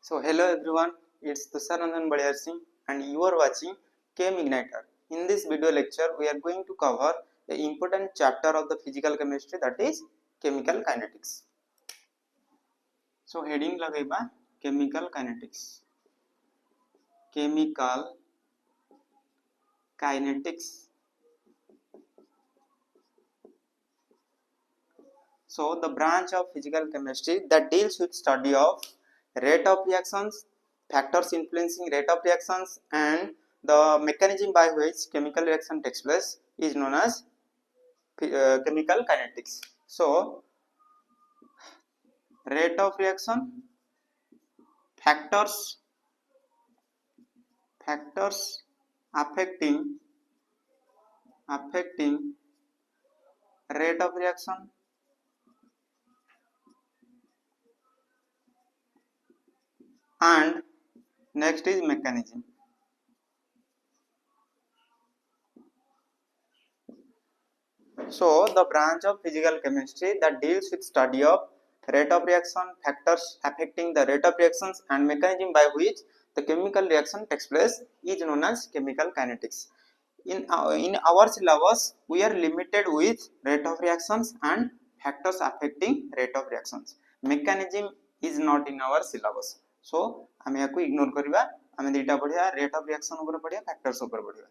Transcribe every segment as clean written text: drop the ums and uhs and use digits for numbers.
So hello everyone, it's Tushar Nandan Badiyar Singh and you are watching Chem Igniter. In this video lecture, we are going to cover an important chapter of the physical chemistry, that is chemical kinetics. So heading lagaiba chemical kinetics. Chemical kinetics. So the branch of physical chemistry that deals with study of rate of reactions, factors influencing rate of reactions, and the mechanism by which chemical reaction takes place is known as chemical kinetics. So rate of reaction, factors affecting rate of reaction, and next is mechanism. So the branch of physical chemistry that deals with study of rate of reaction, factors affecting the rate of reactions, and mechanism by which the chemical reaction takes place is known as chemical kinetics. In our syllabus, we are limited with rate of reactions and factors affecting rate of reactions. Mechanism is not in our syllabus. So आम या ignore करवा, आम दुटा पढ़िया rate of reaction ऊपर पढ़िया, factors ऊपर पढ़िया.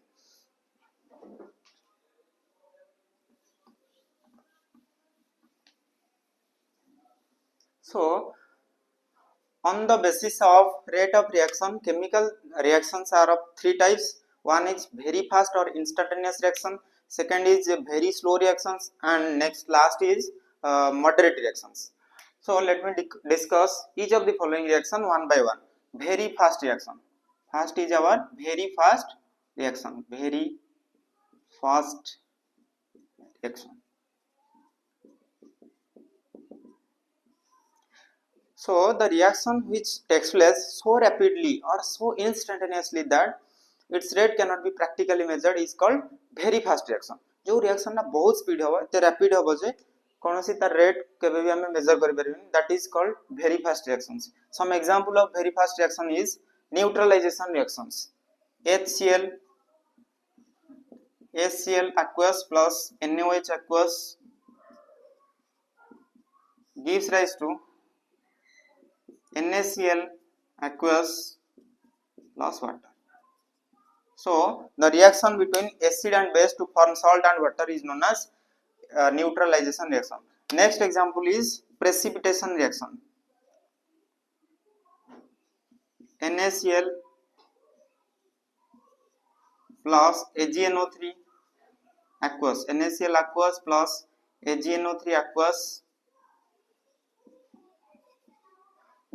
So on the basis of rate of reaction, chemical reactions are of three types. One is very fast or instantaneous reaction, second is very slow reactions, and last is moderate reactions. So let me discuss each of the following reaction one by one. Very fast reaction. First is our very fast reaction. Very fast reaction. So the reaction which takes place so rapidly or so instantaneously that its rate cannot be practically measured is called very fast reaction. जो reaction ना बहुत speed होगा, ते rapid होगा जे कौनसी तार rate केवे भी हमें measure कर परिबेनी, that is called very fast reactions. Some example of very fast reaction is neutralization reactions. HCl aqueous plus NaOH aqueous gives rise to NaCl aqueous plus water. So the reaction between acid and base to form salt and water is known as neutralization reaction. Next example is precipitation reaction. NaCl plus AgNO3 aqueous. NaCl aqueous plus AgNO3 aqueous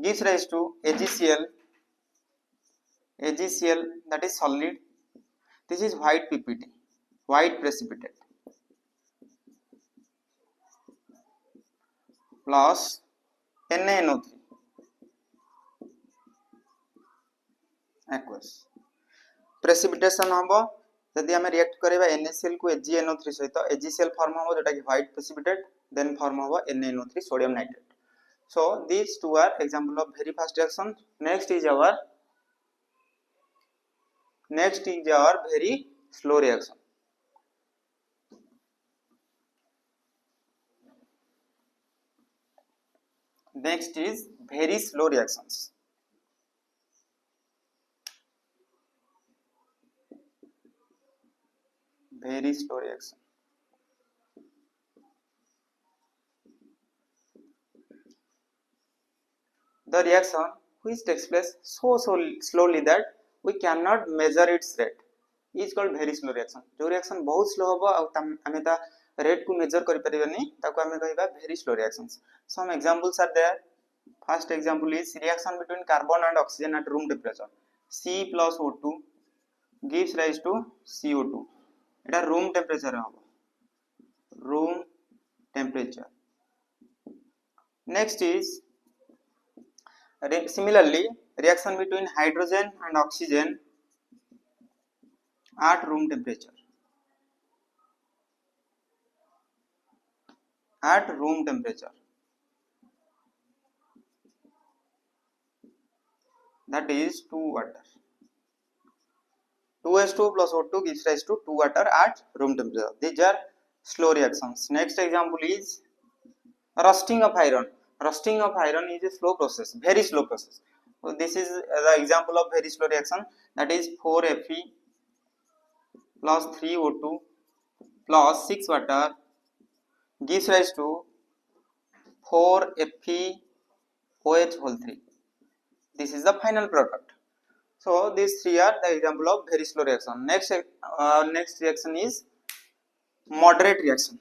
gives rise to AgCl that is solid. This is white PPT, white precipitate, plus NaNO3 aqueous. Precipitation हम यदि आम react करवा NaCl को AgNO3 सहित AgCl form हम जोटा कि white precipitate then form हम NaNO3 sodium nitrate. So these two are example of very fast reaction. Next is our very slow reaction. Next is very slow reactions. Very slow reaction. The reaction which takes place so slowly that we cannot measure its rate is called very slow reaction. जो reaction बहुत slow होबो आमे ता rate को measure करि परिबेनी ताको आमे कहबा very slow reactions. Some examples are there. First example is reaction between carbon and oxygen at room temperature. C plus O2 gives rise to CO2. Etah room temperature होबो. Room temperature. Next is similarly reaction between hydrogen and oxygen at room temperature. At room temperature. that is 2 water. 2H2 plus O2 gives rise to 2 water at room temperature. These are slow reactions. Next example is rusting of iron. Rusting of iron is a slow process, very slow process. So this is the example of very slow reaction, that is 4Fe plus 3O2 plus 6 water gives rise to 4FeOH whole 3. This is the final product. So these three are the example of very slow reaction. Next reaction is moderate reaction.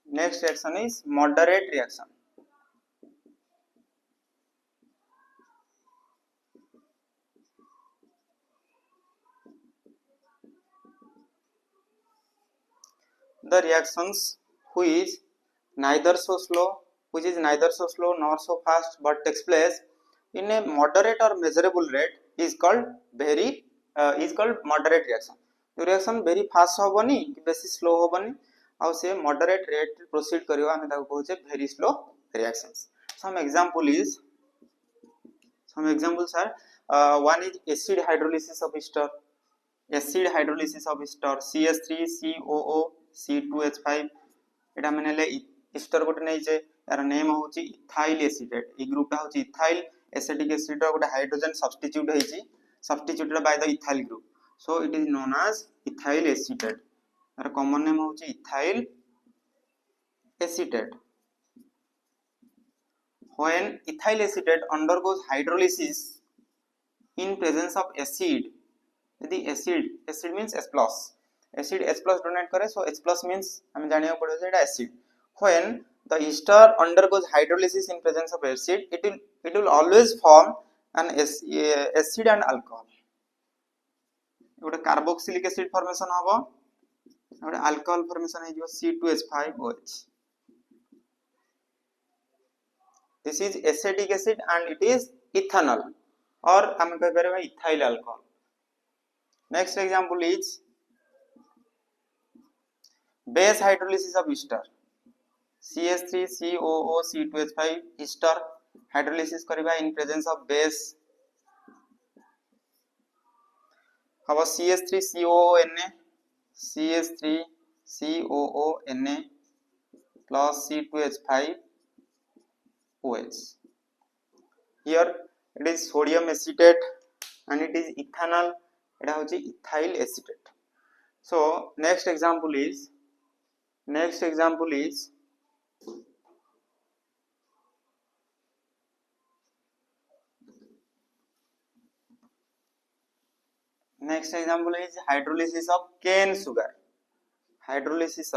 Next reaction is moderate reaction. The reactions which is neither so slow nor so fast but takes place in a moderate or measurable rate is called moderate reaction. The reaction very fast hobani कि बेसी slow hobani और से moderate rate proceed करिवा हमें ताको कहूचे very slow reactions. Some examples are one is acid hydrolysis of ester. CH3COO C2H5 एटा माने ले ester गोटे नै जे यार नेम होची इथाइल एसीटेट. ए ग्रुपटा होची इथाइल एसिटिक एसिड रो गोटे हाइड्रोजन सब्स्टिट्यूट हेची, substituted by the ethyl group, so it is known as ethyl acetate. यार कॉमन नेम होची ethyl acetate. When ethyl acetate undergoes hydrolysis in presence of acid, यदि acid means H plus, acid H plus donate करे, so H plus means हमें जानिया पड़े से acid. When the ester undergoes hydrolysis in presence of acid, it will always form an acid and alcohol. गोटे carboxylic acid formation हबो, गोटे alcohol formation हे जो C2H5OH. This is acetic acid and it is ethanol, or हम कह पारे ethyl alcohol. Next example is base hydrolysis of ester. CH3COO C2H5 ester hydrolysis करिबा in presence of base हबो CH3COONA plus C2H5OH. Here it is sodium acetate and it is ethanol, एटा होची ethyl acetate. So next example is next example is hydrolysis of cane sugar. Hydrolysis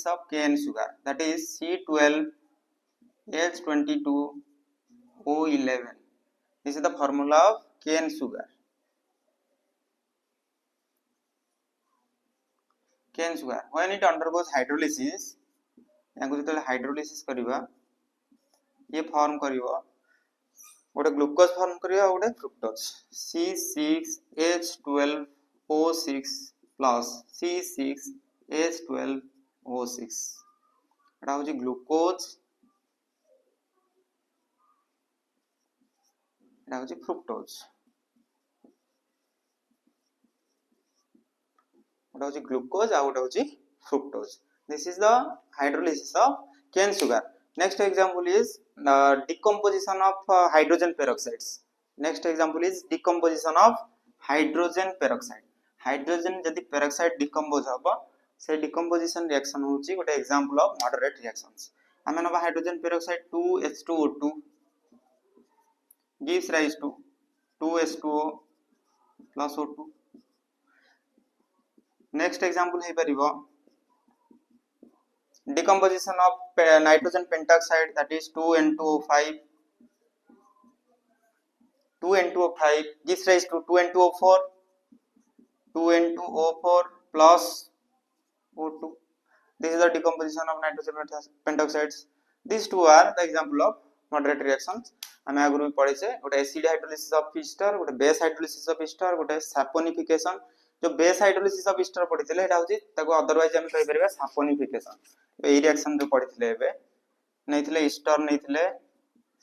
of cane sugar, that is C12H22O11. This is the formula of cane sugar. Cane sugar when it undergoes hydrolysis, याको जतले hydrolysis करिवा ये form करिवो गोटे glucose form करिवा गोटे fructose C6H12O6 plus C6H12O6. एटा होची glucose, एटा होची fructose, एटा होची glucose आ एटा होची fructose. This is the hydrolysis of cane sugar. Next example is decomposition of hydrogen peroxides. Next example is decomposition of hydrogen peroxide. Hydrogen जदि peroxide decompose हबो से decomposition reaction होची गोटे example of moderate reactions. हमें नबा hydrogen peroxide 2H2O2 gives rise to 2H2O plus O2. Next example है परिबो decomposition of nitrogen pentoxide, that is 2N2O5 gives rise to 2N2O4 plus O2. This is the decomposition of nitrogen pentoxides. These two are the example of moderate reactions. हमें आगु भी पढ़े छे गोटे acid hydrolysis of ester, गोटे base hydrolysis of ester, गोटे saponification जो base hydrolysis of Easter पढ़िथिले एटा होची ताको अदरवाइज हम कहि परिबा सैपोनिफिकेशन। ए रिएक्शन जो पढ़िथिले एबे नैथिले ईस्टर नैथिले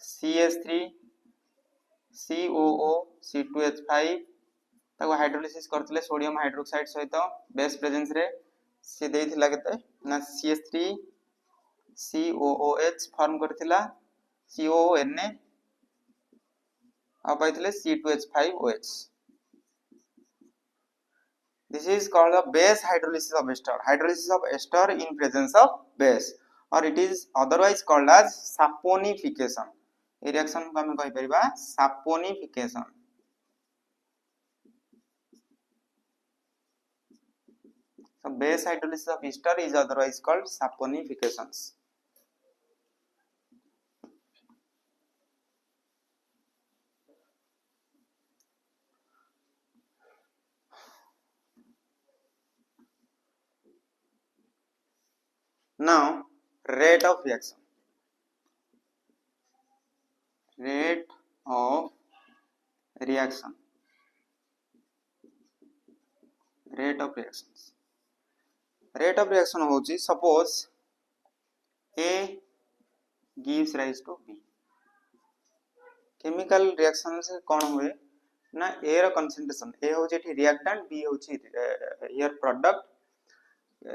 CH3 COO C2H5 ताको हाइड्रोलिसिस करथिले सोडियम हाइड्रोक्साइड सहित बेस प्रेजेंस रे से देथिला केते ना CH3 COOH फॉर्म करथिला COONA आ पाइथिले C2H5OH। This is called the base hydrolysis of ester. Hydrolysis of ester in presence of base, or it is otherwise called as saponification. A reaction को हम कहि परिबा saponification. So base hydrolysis of ester is otherwise called saponifications. Now rate of reaction. Rate of reaction. Rate of reactions. Rate of reaction होची suppose A gives rise to B. Chemical reaction से कौन हुए ना A row concentration A होची एठी reactant B होची here product.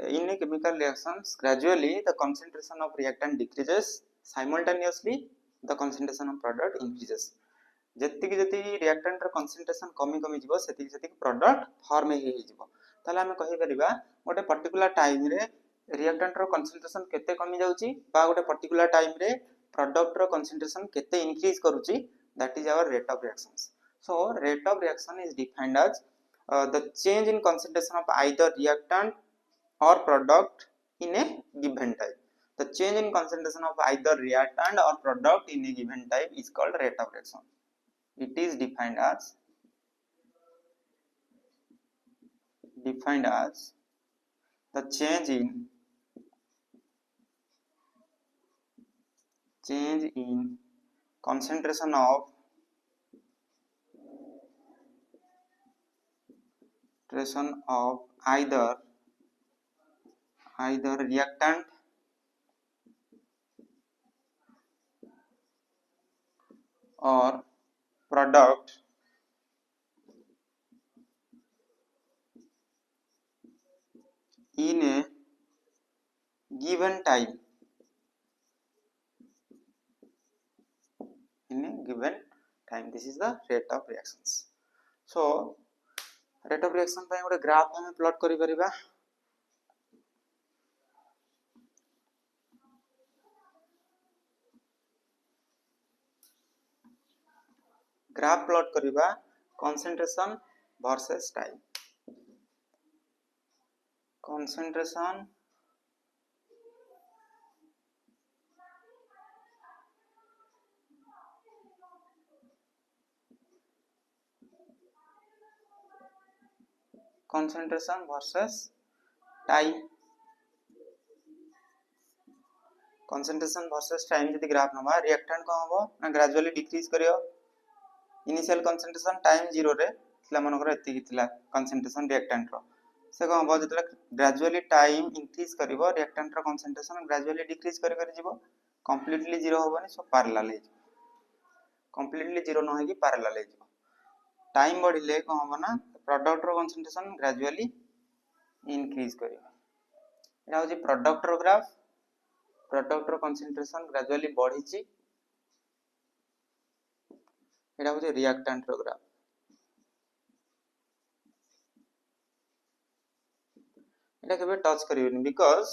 In a chemical reactions gradually the concentration of reactant decreases, simultaneously the concentration of product increases. जति reactant रो concentration कमी कमी जिवो सेति product form हे जिवो ताले हम कहि परिबा गोटे पर्टिकुलर टाइम रे रिएक्टेंट रो कंसंट्रेशन केते कमी जाउची बा गोटे पर्टिकुलर टाइम रे प्रोडक्ट रो कंसंट्रेशन केते इंक्रीज करूची, that is our rate of reactions. So rate of reaction is defined as the change in concentration of either reactant or product in a given time. The change in concentration of either reactant or product in a given time is called rate of reaction. It is defined as the change in concentration of either reactant or product in a given time. This is the rate of reactions. So rate of reaction ପାଇଁ ଗୋଟେ graph ଆମେ plot କରି परिबा. Graph plot करिबा concentration versus time. Concentration versus time. Concentration versus time जति graph नबा reactant को हबो ना ग्रेजुअली डिक्रीज करियो. इनिशियल कंसंट्रेशन टाइम 0 रे थिला मनकर एति थिला कंसंट्रेशन रिएक्टेंट रो से को हबो जतले ग्रेजुअली टाइम इंक्रीज करिवो रिएक्टेंट रो कंसंट्रेशन ग्रेजुअली डिक्रीज कर जिवो. कंप्लीटली 0 होबनी, सो पैरेलल हे जिवो. कंप्लीटली 0 न होगी पैरेलल हे जिवो. टाइम बढ़िले को हबो ना प्रोडक्ट रो कंसंट्रेशन ग्रेजुअली इंक्रीज करिवो. एटा होजी प्रोडक्ट रो ग्राफ. प्रोडक्ट रो कंसंट्रेशन ग्रेजुअली बढ़िची. एटा होजी रिएक्टेंट रो ग्राफ. एटा केबे टच करिवनी because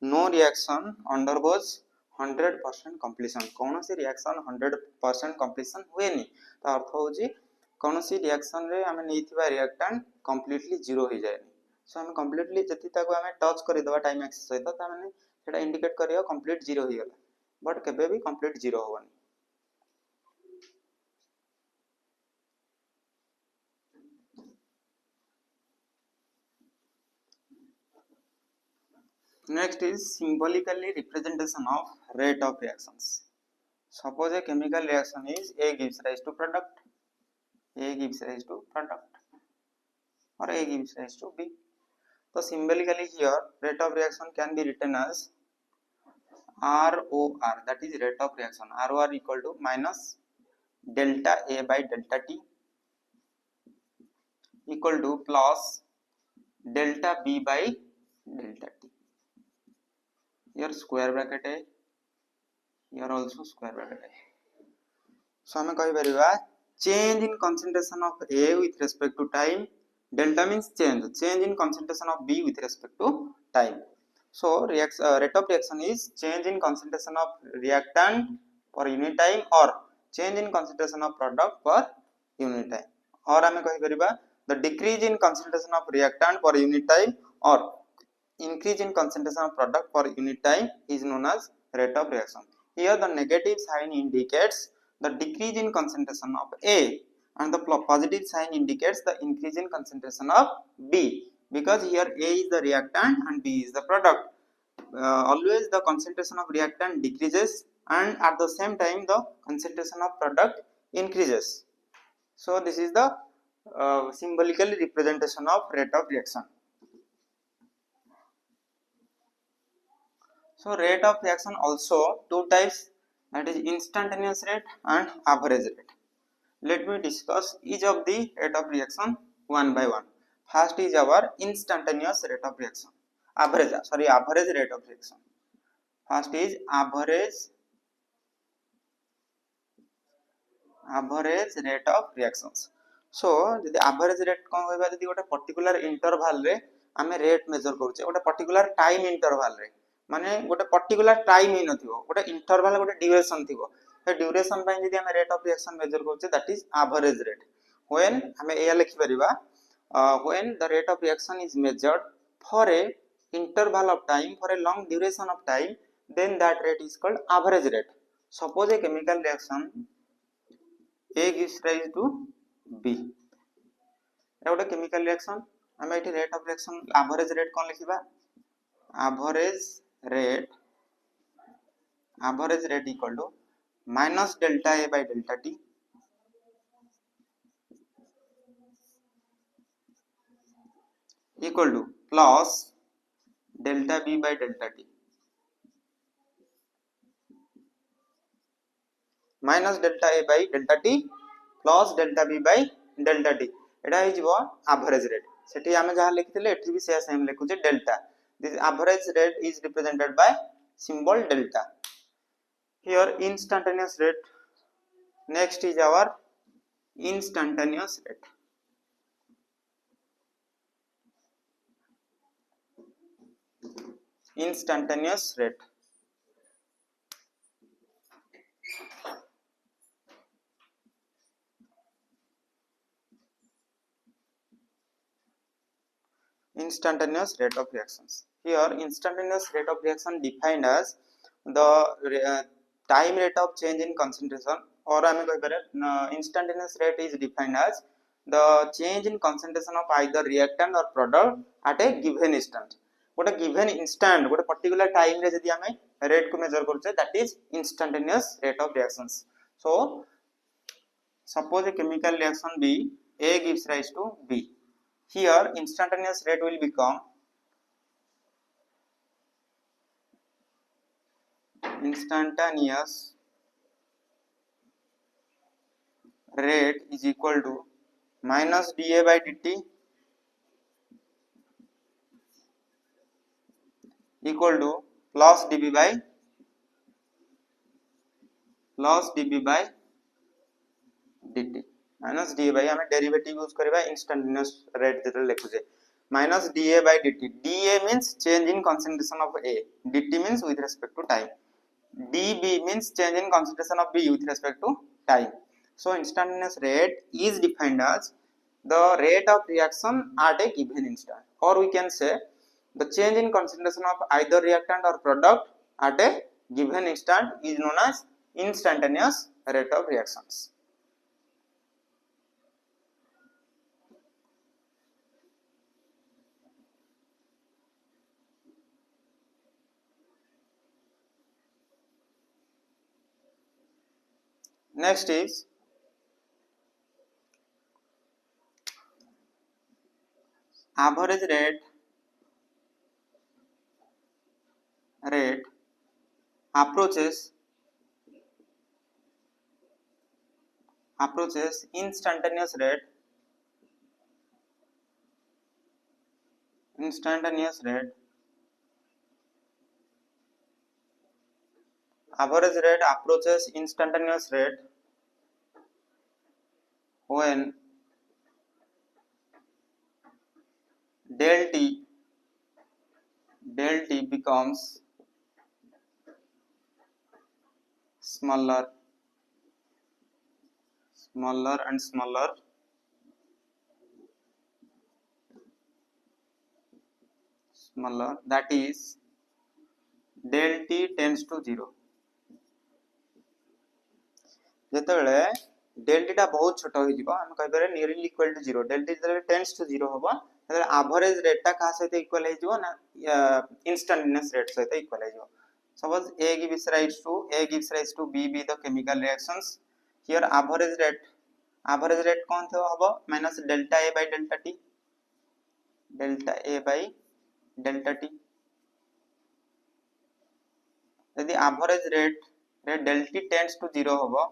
no reaction undergoes 100% completion. कौन सी रिएक्शन 100% कंप्लीशन हुएनी. तो अर्थ होजी कौन सी रिएक्शन रे हमें नैथिबा रिएक्टेंट कंप्लीटली 0 हो जाएनी. सो हम कंप्लीटली जति ताको हमें टच करि दबा टाइम एक्सिस सहित ता माने सेटा इंडिकेट करियो कंप्लीट 0 हो गेला, बट केबे भी complete 0 होवनी. Next is symbolically representation of rate of reactions. Suppose a chemical reaction is A gives rise to product. A gives rise to product. or A gives rise to B. So symbolically here rate of reaction can be written as ROR, that is rate of reaction. ROR equal to minus delta A by delta T equal to plus delta B by delta T. Here square bracket है, here also square bracket है. So हमें कही परिवा change in concentration of A with respect to time. Delta means change in concentration of B with respect to time. So rate of reaction is change in concentration of reactant per unit time or change in concentration of product per unit time. और हमें कही परिवा the decrease in concentration of reactant per unit time or increase in concentration of product per unit time is known as rate of reaction. Here the negative sign indicates the decrease in concentration of A and the positive sign indicates the increase in concentration of B, because here A is the reactant and B is the product. Always the concentration of reactant decreases and at the same time the concentration of product increases. So this is the symbolical representation of rate of reaction. So rate of reaction also two types, that is instantaneous rate and average rate. Let me discuss each of the rate of reaction one by one. First is our instantaneous rate of reaction. Average rate of reaction. First is average rate of reactions. So the average rate कौन होइबा जदि गोटे particular interval रे आमे rate major करूचे गोटे particular time interval रे माने गोटे पर्टिकुलर टाइम ही नथिवो गोटे इंटरवल गोटे ड्यूरेशन थिवो से ड्यूरेशन पय जदि आमे रेट ऑफ रिएक्शन मेजर करूचे that is average rate when आमे एया लिखि परिबा when the rate of reaction is measured for a interval of time for a long duration of time then that rate is called average rate. Suppose a chemical reaction A gives rise to B, एटा गोटे chemical reaction हम एठी rate of reaction average rate कोन लिखिबा average rate equal to minus delta A by delta T equal to plus delta B by delta T minus delta A by delta T plus delta B by delta T एटा हे जिवो average rate सेठी हम जहा लिखितले एठी भी से same लिखुचे delta. This average rate is represented by symbol delta. Here instantaneous rate. Next is our instantaneous rate. Instantaneous rate. Instantaneous rate of reactions. Here instantaneous rate of reaction defined as the time rate of change in concentration, or I mean instantaneous rate is defined as the change in concentration of either reactant or product at a given instant. What a given instant, what a particular time रे जदि हमें rate को measure करते, that is instantaneous rate of reactions. So suppose a chemical reaction B, A gives rise to B. Here instantaneous rate will become instantaneous rate is equal to minus dA by dt equal to plus dB by dt minus dA by हमें derivative use करबा instantaneous rate जेते लिखुजे minus dA by dt. dA means change in concentration of A, dt means with respect to time, dB means change in concentration of B with respect to time. So instantaneous rate is defined as the rate of reaction at a given instant, or we can say the change in concentration of either reactant or product at a given instant is known as instantaneous rate of reactions. Next is average rate approaches instantaneous rate average rate approaches instantaneous rate when del t becomes smaller and smaller that is del t tends to 0 যেতବେଳେ del t টা বহুত ছোট হইଯିବ আমি কই পারে nearly equal to 0 del t যেতବେଳେ tends to 0 হবো তাহলে average rate টা কাହା সହିତ equal হইଯିବ না instantaneous rate সହିତ equal হই ଯିବ suppose a gives rise to b be the chemical reactions here average rate कौन थे हबो minus delta a by delta t यदि average rate रे del t tends to 0 हबो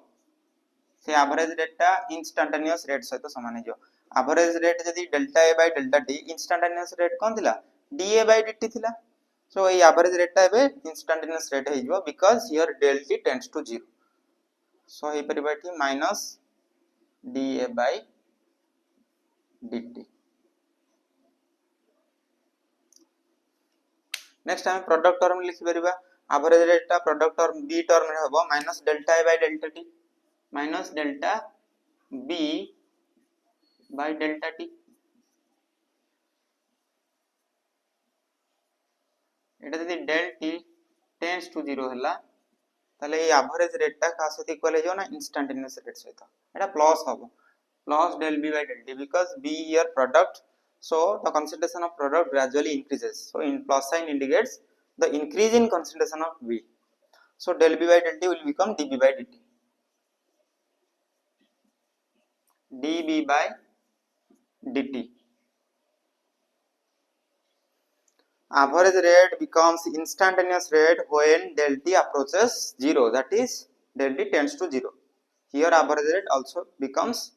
से average rate टा instantaneous rate सहित समान हिजो average rate यदि delta a by delta t instantaneous rate कौन थिला da by dt थिला so ये average rate टा एबे instantaneous rate हिजो because here del t tends to 0 so hey परिबाटी minus da by dt next हम product term लिखि परिबा average rate टा product term b term रे हबो minus delta a by delta t minus delta b by delta t एटा यदि del t tends to 0 हला ताले ये average rate टा का सहित इक्वल हो ना इंस्टैंटेनियस रेट सहित एटा प्लस हबो plus del b by del t because b here product so the concentration of product gradually increases so in plus sign indicates the increase in concentration of b so del b by del t will become db by dt db by dt average rate becomes instantaneous rate when del t approaches 0 that is del t tends to 0 here average rate also becomes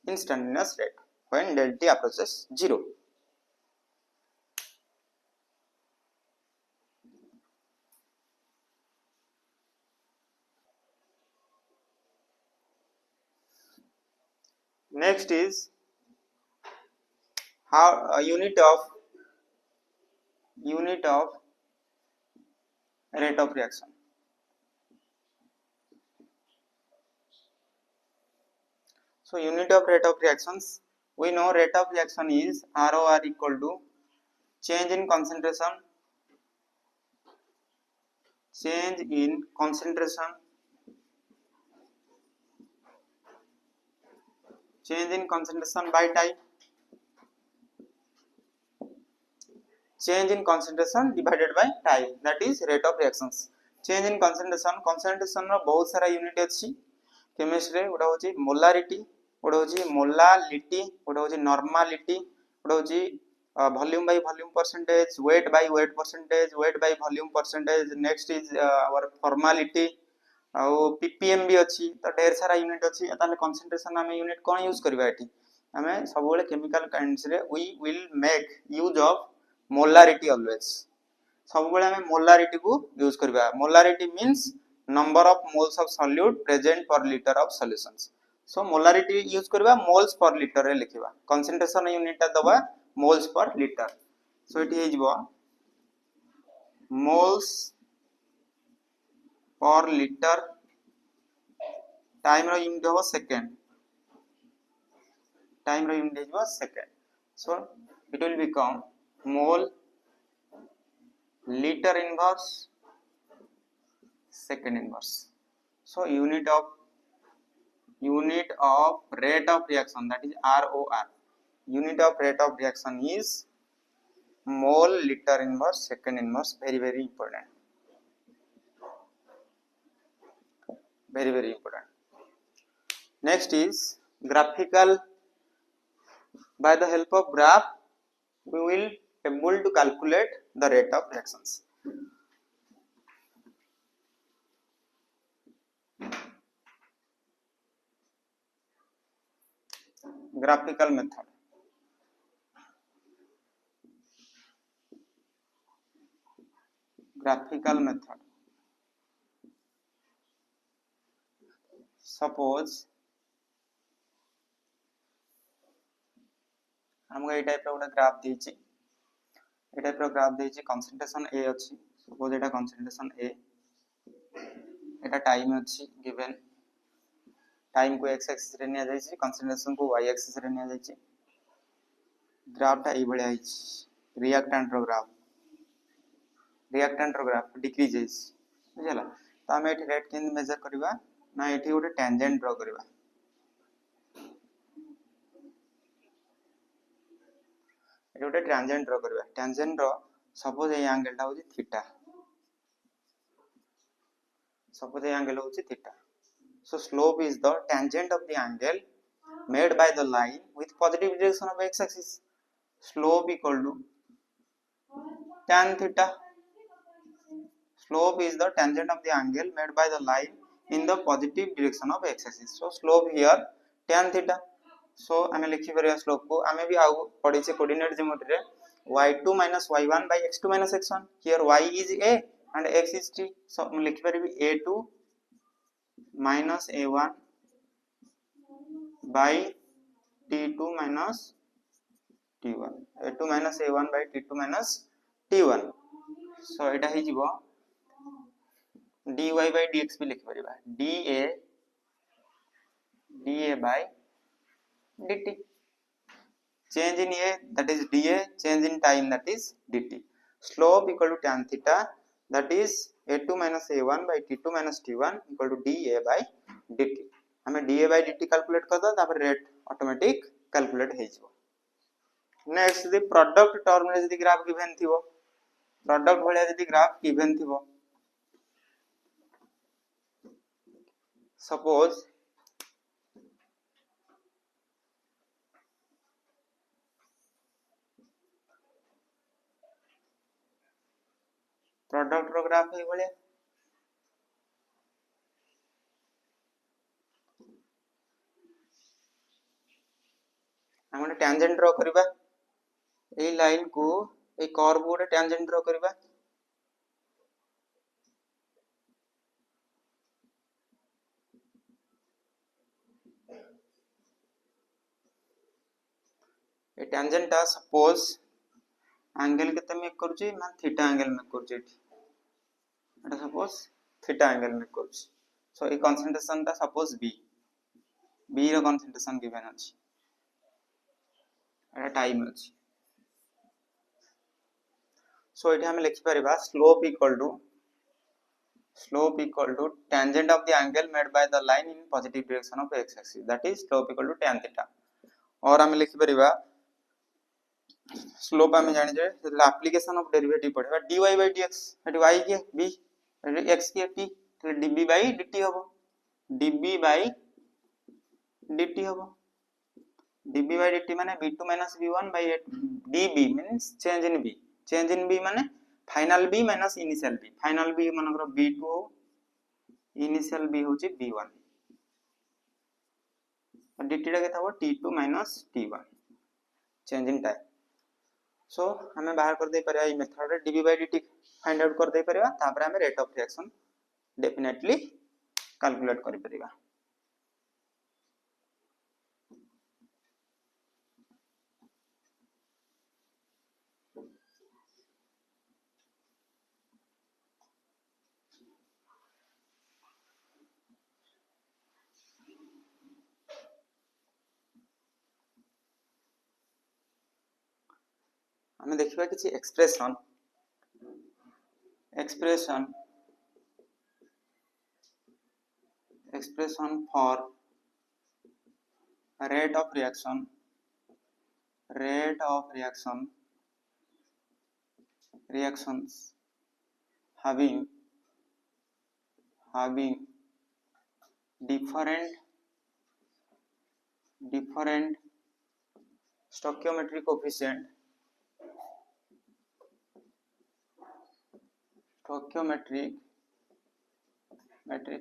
instantaneous rate when del t approaches 0 next is how unit of rate of reaction so unit of rate of reactions we know rate of reaction is ROR equal to change in concentration by time change in concentration divided by time that is rate of reactions change in concentration रो बहुत सारा unit अछि chemistry रे ओडा होची molarity ओडा होची molality ओडा होची नॉर्मालिटी ओडा होची volume by volume percentage weight by weight percentage weight by volume percentage next is our formality और पीपीएम भी अछि तो ढेर सारा यूनिट अछि ताले कंसंट्रेशन हमें यूनिट कोन यूज करबा एठी हमें सब बेले केमिकल काइंड्स रे we will make use of molarity always सब बेले हमें मोलारिटी को यूज करबा molarity means number of moles of solute present per litre of solutions so molarity use करबा मोल्स पर लीटर रे लिखिबा कंसंट्रेशन यूनिट दबा मोल्स पर लीटर सो एठी हे जिवो मोल्स पर लीटर टाइम रो यूनिट हो सेकंड टाइम रो यूनिट हो second so it will become mole liter inverse second inverse so unit of rate of reaction that is ROR unit of rate of reaction is mole liter inverse second inverse very important very important next is graphical by the help of graph we will able to calculate the rate of reactions. Graphical method. Graphical method. Suppose हमको ये type रो graph देछि ये type रो graph देछि concentration A अछि suppose एटा concentration A एटा टाइम अछि गिवन टाइम को x एक्सिस रे निया जायछि कंसंट्रेशन को y एक्सिस रे निया जायछि ग्राफ टा ए भले आइछि रिएक्टेंट रो ग्राफ डिक्रीज आइछि बुझला त हम एठी रेट केन मेजर करबा ना एठी गोटे टेंजेंट ड्रा करबा एठी गोटे टेंजेंट ड्रा करबा टेंजेंट रो सपोज ए एंगल टा होछि theta suppose the angle is theta. So slope is the tangent of the angle made by the line with positive direction of x-axis. Slope equal to tan theta. Slope is the tangent of the angle made by the line in the positive direction of x-axis. So slope here tan theta. So I am लिखि परिया slope को आमे भी आउ पढ़ी छे coordinate geometry रे y2 minus y1 by x2 minus x1. Here y is a and x is t. So हम लिखि परिबी a2 minus a1 by t2 minus t1 a2 minus a1 by t2 minus t1 so एटा ही जीवो dy by dx भी लिखि परिबा da by dt change in a that is da change in time that is dt slope equal to tan theta that is a2 minus a1 by t2 minus t1 equal to da by dt हमें da by dt calculate कर दो तापर rate automatic calculate हे जिवो next the product term रे जदी graph given थिवो product भलिया जदी graph given थिवो suppose product रो graph हे भलिया हम गोटे टेंजेंट ड्रा करबा ए लाइन को ए कर्व गोटे टेंजेंट ड्रा करबा ए टेंजेंट टा सपोज एंगल केते मेक करछि मान थीटा एंगल मेक करछि एटा सपोज थीटा एंगल मेक करछि सो ए कंसंट्रेशन टा सपोज b रो कंसंट्रेशन गिवन अछि एटा टाइम अछि सो एठी हम लिखि परिबा slope equal to tangent of the angle made by the line in positive direction of x axis that is slope equal to tan theta और हम लिखि परिबा स्लोप हमें जानि जे एप्लीकेशन ऑफ डेरिवेटिव पढेबा dy by dx एटी y के b x के t तो db by dt हबो db by dt हबो db by dt माने b2 minus b1 by db means change in b माने final b minus initial b final b मनकर b2 initial b होची b1 dt टा केता हो t2 minus t1 change in time सो हमें बाहर कर दे परिया ई मेथड रे dv by dt find out कर दे परिया तापर हमें rate of reaction definitely calculate करि परिया हमें देखिबा किछि expression for rate of reactions having different stoichiometric coefficient stoichiometric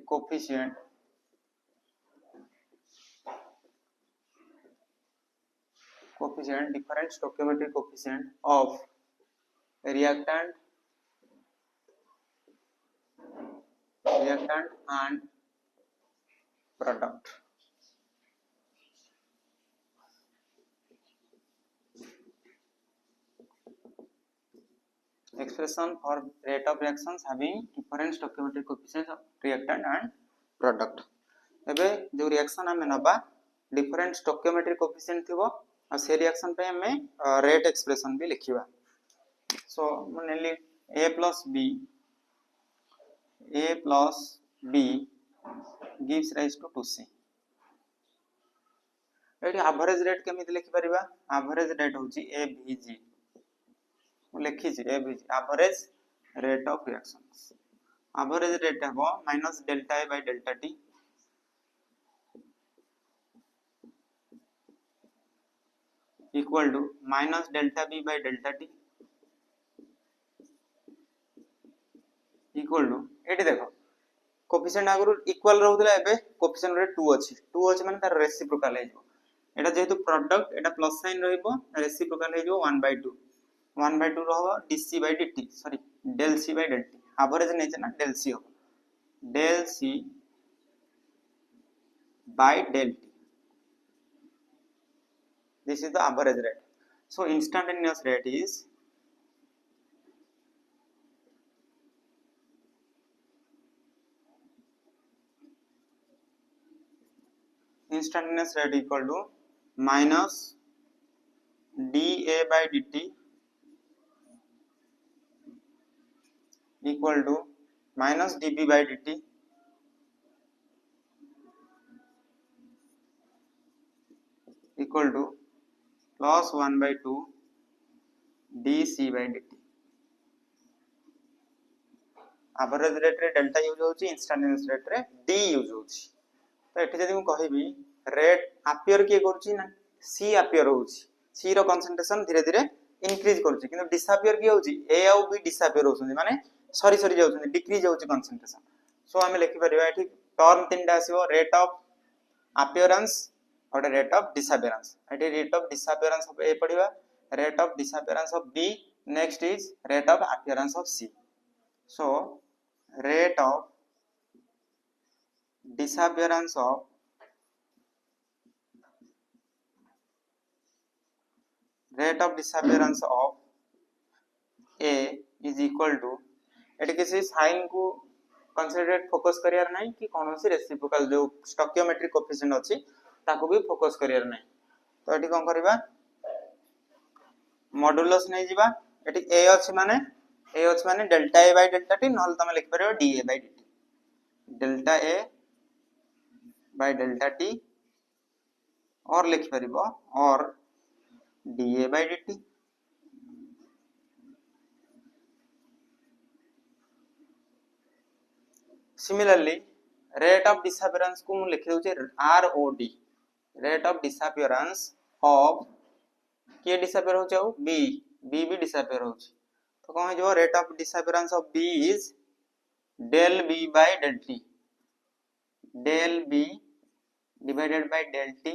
coefficient different stoichiometric coefficient of reactant and product. Expression for rate of reactions having different stoichiometric coefficients of reactant and product. एबे जो reaction हमें नबा different स्टोकियोमेट्रिक coefficient थिबो आ से reaction पे हमें rate expression भी लिखिबा. सो मनली a plus b gives rise to 2c. एठी एवरेज रेट केमिति लिखि परिबा. एवरेज रेट होची avg मु लिखि छी avg average rate of reactions. Average rate हबो minus delta a by delta t equal to minus delta b by delta t equal to एठी देखो कोएफिशिएंट आगु इक्वल रहउतला एबे कोएफिशिएंट रे 2 अछि माने तार रेसिप्रोकल हे जो एटा जेहेतु प्रोडक्ट एटा प्लस साइन रहइबो रेसिप्रोकल हे जो 1/2 रहबो dc by dt sorry del c by del t average नै छै ना del c हो del c by del t. This is the average rate. So instantaneous rate is equal to minus dA by dt equal to minus dB by dt equal to plus 1/2 dc by dt. Average rate रे delta use होची instantaneous rate रे d use होची. तो एठी जदि मु कहिबी rate appear के करची ना c अपियर होची c रो कंसंट्रेशन धीरे धीरे इंक्रीज करची किंतु डिसअपियर के होची a और b डिसअपियर होछन माने सॉरी जाउछन डिक्रीज होची कंसंट्रेशन. सो हमें लिखि परिबा एठी टर्म तीनटा आसीबो रेट ऑफ अपियरेंस और रेट ऑफ डिसअपियरेंस. एठी rate of disappearance of a पडिबा rate of disappearance of b next is rate of appearance of c. So rate of disappearance of A is equal to एटी किसी sign को कंसीडरेट focus करियर नहीं कि कोनोसी रेसिप्रोकल जो स्टोकियोमेट्रिक कोएफिशिएंट अछि ताको भी फोकस करियर नहीं. तो एटी कोन करबा मॉड्यूलस नै जिबा एटी a अछि माने delta a by delta t नहल तमे लिख परबो dA by dt delta a by delta t और लिख परिबो और dA by dt. Similarly rate of disappearance को मु लिख दउचे ROD rate of disappearance of के डिसअपियर हो जाऊ b भी डिसअपियर हो. तो कौन है जो rate of disappearance of b is del b by del t del b divided by del t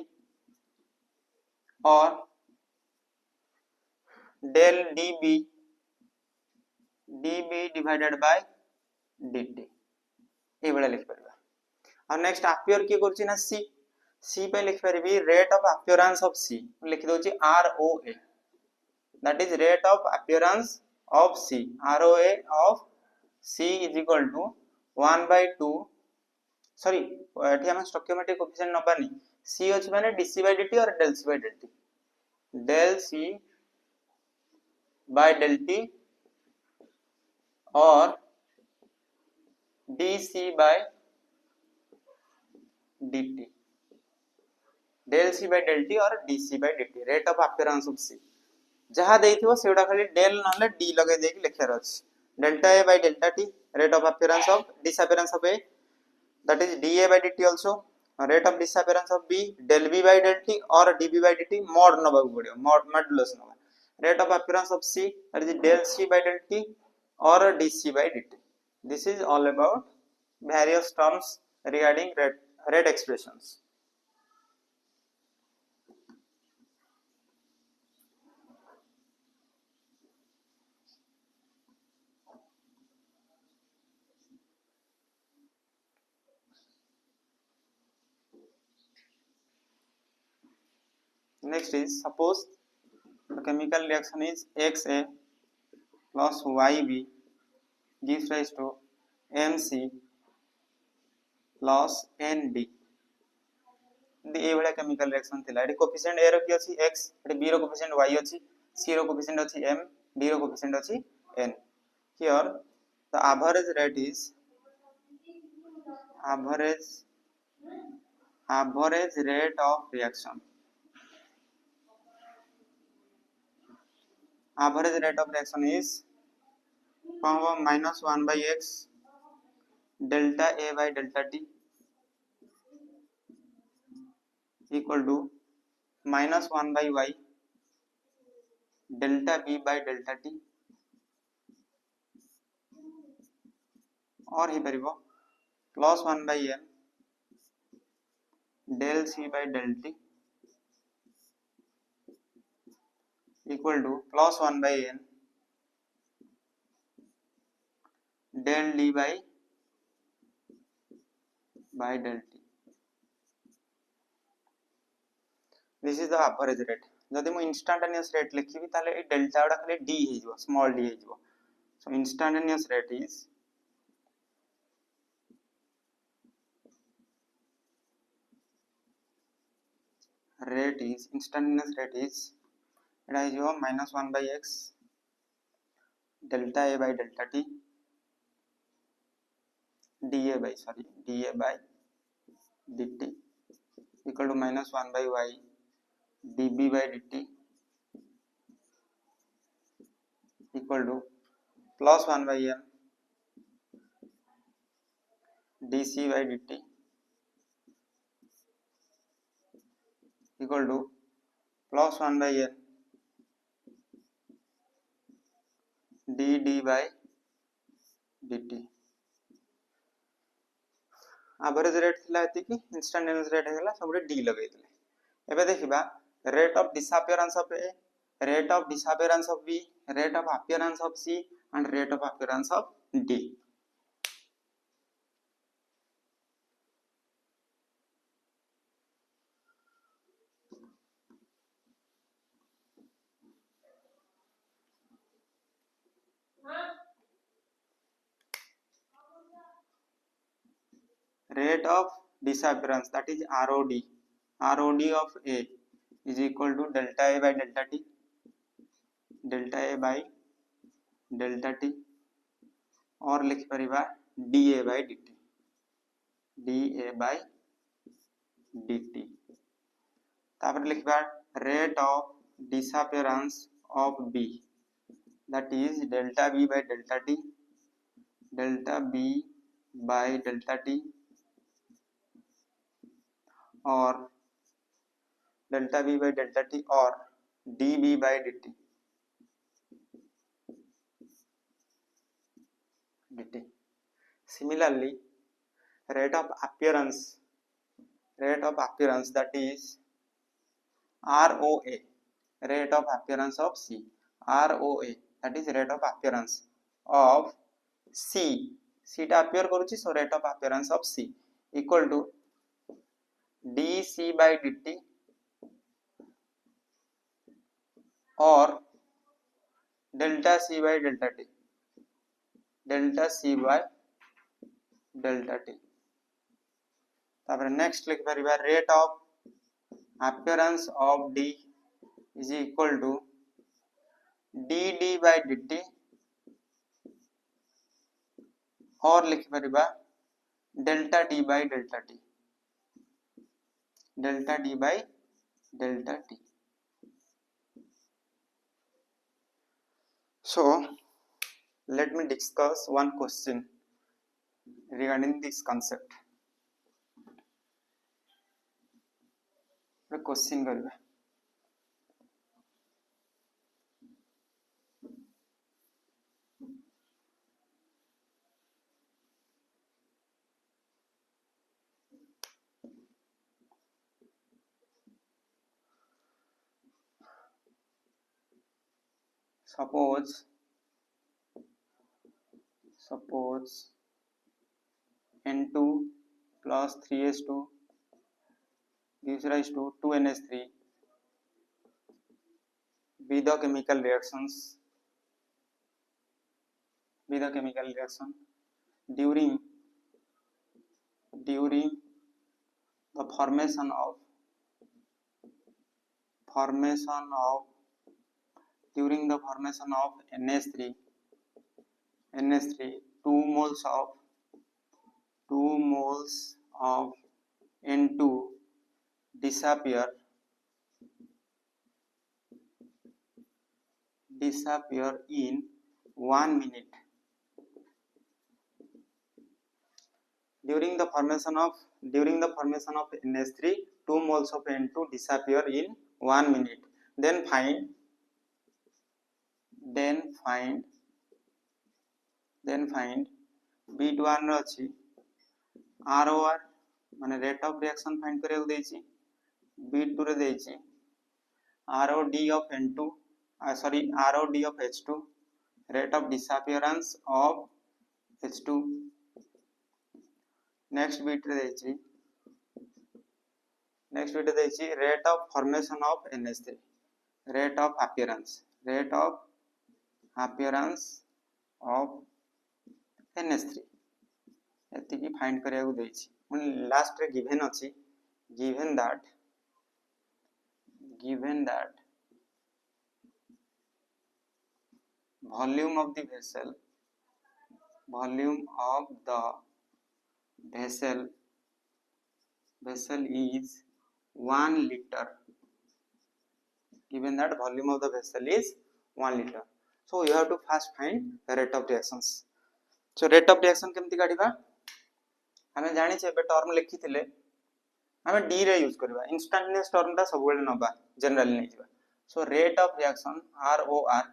और del db divided by dt ए बडा लिख परबा. और नेक्स्ट अपियर के करछि ना c पे लिख परबी rate of appearance of c लिख दोछि ROA that is rate of appearance of c ROA of c is equal to 1/2 sorry एठी हम स्टोकियोमेट्रिक कोएफिशिएंट नबानी c अछि माने dc by dt और del c by del t del c by del t और dc by dt del c by del t और dc by dt rate of appearance of c जहा देइथिबो सेउडा खाली del नले d लगे देकी लिखियार अछि delta a by delta t rate of appearance of disappearance of a that is dA by dt also rate of disappearance of b del b by del t और db by dt mod नबाक पड़ियो modulus नबा rate of appearance of c that is del c by del t or dc by dt. This is all about various terms regarding rate expressions. Next is, suppose the chemical reaction is XA plus YB gives rise to MC plus ND. ये भाया chemical reaction थिला eighty coefficient ए रो की अछि x, eighty b रो coefficient y अछि, c रो coefficient अछि m, d रो coefficient अछि n. Here the average rate is average rate of reaction. Average rate of reaction is minus 1 by x delta A by delta T equal to minus 1 by y delta B by delta T और ही परिबो plus 1 by m del C by del T equal to plus 1 by n del D by del T. This is the average rate. जदि मु instantaneous rate लिखिबि ताले ए delta उडा खाली d हे जिवो, small d हे जिवो. So instantaneous rate is instantaneous rate is it is minus 1 by x delta A by delta T dA by dt equal to minus 1 by y dB by dt equal to plus 1 by m dC by dt equal to plus 1 by n dd by dt. Average rate थिला एति कि instantaneous rate हेला सबरे d लगै दिले. एबे देखिबा rate of disappearance of a, rate of disappearance of b, rate of appearance of c and rate of appearance of d. Rate of disappearance, that is ROD of A is equal to delta A by delta T, delta A by delta T और लिख परिबा dA by dt, dA by dt. तापर लिखबा rate of disappearance of B, that is delta B by delta T, delta B by delta T और delta B by delta T और dB by dt. Similarly, rate of appearance that is ROA, rate of appearance of C, ROA that is rate of appearance of C, C टा appear करूची, so rate of appearance of C equal to dC by dt और delta C by delta T, delta C by delta T. तापर next लिख परिबा rate of appearance of D is equal to dd by dt और लिख परिबा delta D by delta T, delta D by delta T. So let me discuss one question regarding this concept. A question करिबा. suppose N2 plus 3s2 gives rise to 2NH3 be the chemical reaction during the formation of NH3 2 moles of N2 disappear in 1 minute. During the formation of NH3, 2 moles of N2 disappear in 1 minute. Then find bit 1 रो अछि ROR माने rate of reaction find करे देछि bit 2 रे देछि ROD of N2 ROD of H2 rate of disappearance of H2 next bit रे देछि rate of formation of NH3 rate of appearance of NH3 एति की फाइंड करिया को देछि पुनी लास्ट रे गिवन अछि given that volume of the vessel is 1 liter. Given that volume of the vessel is 1 liter, so you have to first find the rate of reactions. So rate of reaction केमती काढिबा हमें जानि छे बे term लिखि थिले हमें D रे use करबा instantaneous term ता सब बेले नबा जनरली नै जिबा. So rate of reaction ROR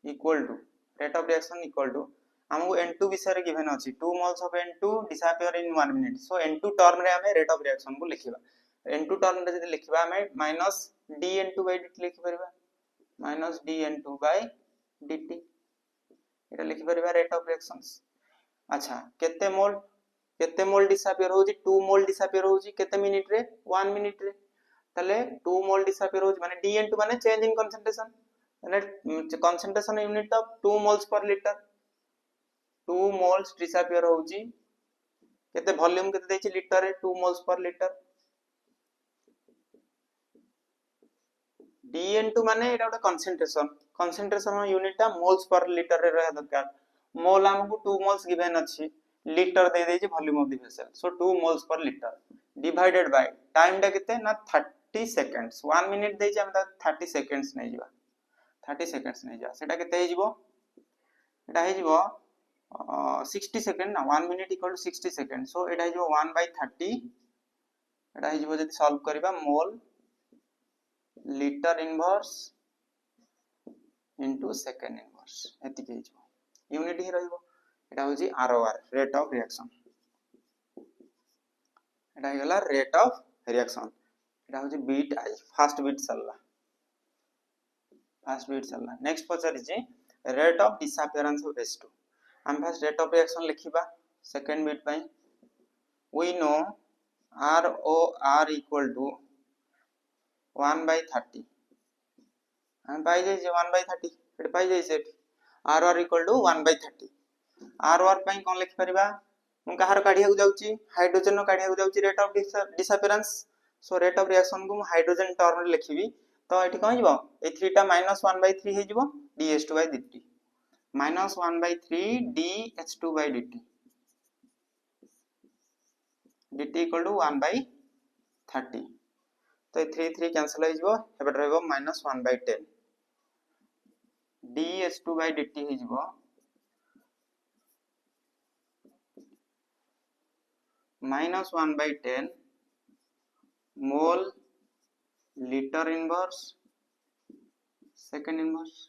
equal to हमको N2 विषय रे गिवन अछि 2 moles of N2 disappear in 1 minute. So N2 term रे हमें rate of reaction को लिखिबा N2 टर्म रे जदि लिखिबा हमें minus dN2 by dt लिखि परबा minus dN2 by dt एटा लिखि परबा rate of reactions. अच्छा केते मोल डिसअपियर होजी 2 मोल डिसअपियर होजी केते मिनिट रे 1 मिनिट रे तले 2 मोल डिसअपियर होजी माने dN2 माने चेंज इन कंसंट्रेशन माने concentration unit of 2 moles per litre 2 moles disappear होजी केते वॉल्यूम केते देछि लीटर रे 2 मोल्स पर लीटर dN2 माने एटा गोटे concentration unit moles per litre रे रहा दरकार मोल हमको 2 मोल्स गिवन अछि लीटर दे देछि volume of the vessel so 2 moles per litre divided by time डा केते ना 30 सेकंड्स 1 मिनिट देछि हम 30 सेकंड्स नै जिबा 30 सेकंड्स नै जा सेटा केते हे जिवो एटा हे जिवो 60 सेकंड ना 1 minute equal to 60 second so एटा हे जिवो 1/30 एटा हे जिवो जदि सॉल्व करबा mole litre inverse into second inverse एति के जिवो यूनिट ही रहइबो एटा होजी ROR रेट ऑफ रिएक्शन एटा हे गला रेट ऑफ रिएक्शन एटा होजी बीट आई फर्स्ट बीट सल्ला नेक्स्ट पचर जे rate of disappearance of H2 हम फर्स्ट रेट ऑफ रिएक्शन लिखिबा सेकंड बीट पई we know ROR equal to 1/30 हम पाई जे 1/30 एटा पाई जे set ROR equal to 1/30 ROR पई कोन लिखि परिबा हम कहार काढिया को जाउची हाइड्रोजन नो काढिया को जाउची rate of disappearance so rate of reaction को हाइड्रोजन टर्म रे लिखिबी तो एठी कोन जिवो ए 3 टा -1/3 हे जिवो dH2 by dt -1/3 dH2 by dt dt equal to 1/30 तो 3 कैंसिल हो जिवो एबे रहबो -1/10 dH2 by dt हे जिवो -1/10 mole litre inverse second inverse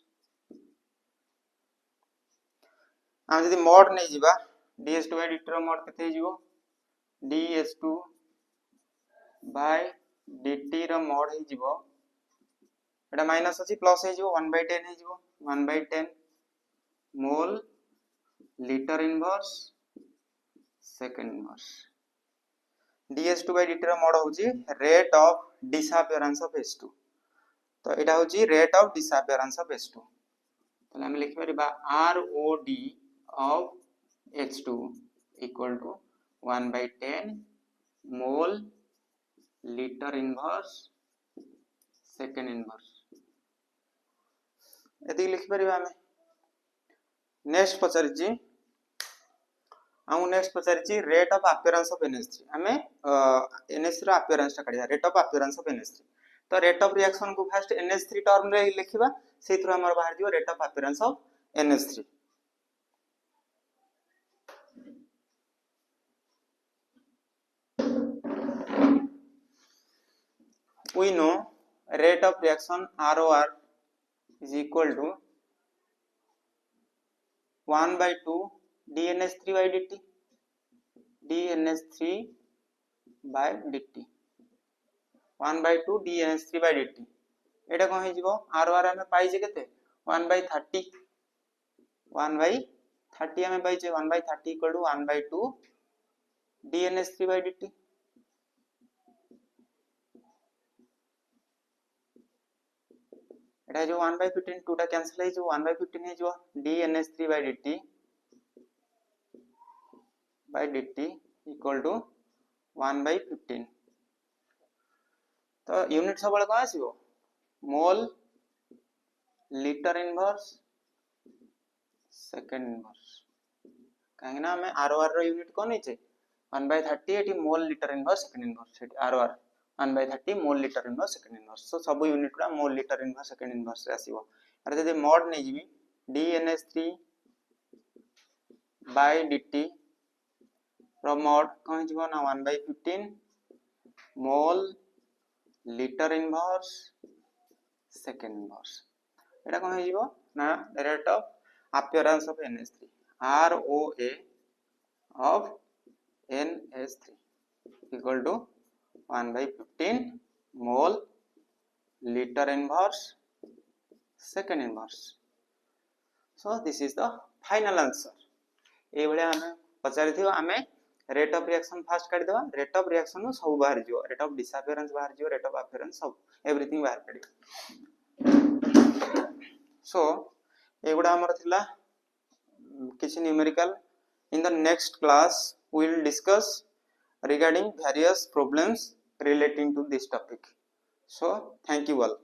आ जदि मोड नै जिबा dH2 by dt रो मोड केते जिवो dH2 by dt रो मोड हे जिवो एटा माइनस अछि प्लस हे जिवो 1/10 हे जिवो 1/10 mole litre inverse second inverse ds2/dt ର ମୋड होची rate of disappearance of H2 तो एटा होची rate of disappearance of H2 तले हम लिखि परिबा ROD of H2 equal to 1/10 mole litre inverse second inverse एति लिखि परिबा हम नेक्स्ट पचारिची नेक्स्ट पचारिची rate of appearance of NH3 हमें NH3 रो अपीयरेंस टा काढिया rate of appearance of NH3 तो रेट ऑफ रिएक्शन को फर्स्ट NH3 टर्म रे लिखिबा सेथरो हमर बाहर दियो rate of appearance of NH3 we know rate of reaction ROR is equal to 1/2 dNH3/dt dNH3/dt 1/2 dNH3/dt एटा कोन हे जिवो ROR हमें पाई जे केते 1/30 1/30 हमें पाई जे 1/30 इक्वल टू 1/2 dNH3/dt एटा जो 1/15 2 टा कैंसिल हे जो 1/15 हे जो dNH3/dt इक्वल टू 1/15 तो यूनिट सब कोन आसीबो mole litre inverse second inverse काहे ना हमें ROR रो यूनिट कोन हिचे 1/30 एटी mole litre inverse second inverse एटी ROR 1/30 mole litre inverse second inverse so सब यूनिट गुडा mole litre inverse second inverse रे आसीबो अरे जदि मोड नै जिवि dNH3/dt रो मोड कोन जिवो ना 1/15 मोल लीटर इनवर्स सेकंड इनवर्स एटा कोन जिवो ना rate of appearance of NH3 ROA of NH3 equal to 1/15 mole liter inverse second inverse so this is the final answer ए बळे हमें पचारि थियो हमें रेट ऑफ रिएक्शन फर्स्ट काढी देबा rate of reaction सब बाहर जिवो रेट ऑफ डिसअपियरेंस बाहर जिवो रेट ऑफ अपीयरेंस सब एवरीथिंग बाहर काढी सो एगुडा हमर थिला किछि numerical in the next class we will discuss regarding various problems relating to this topic so thank you all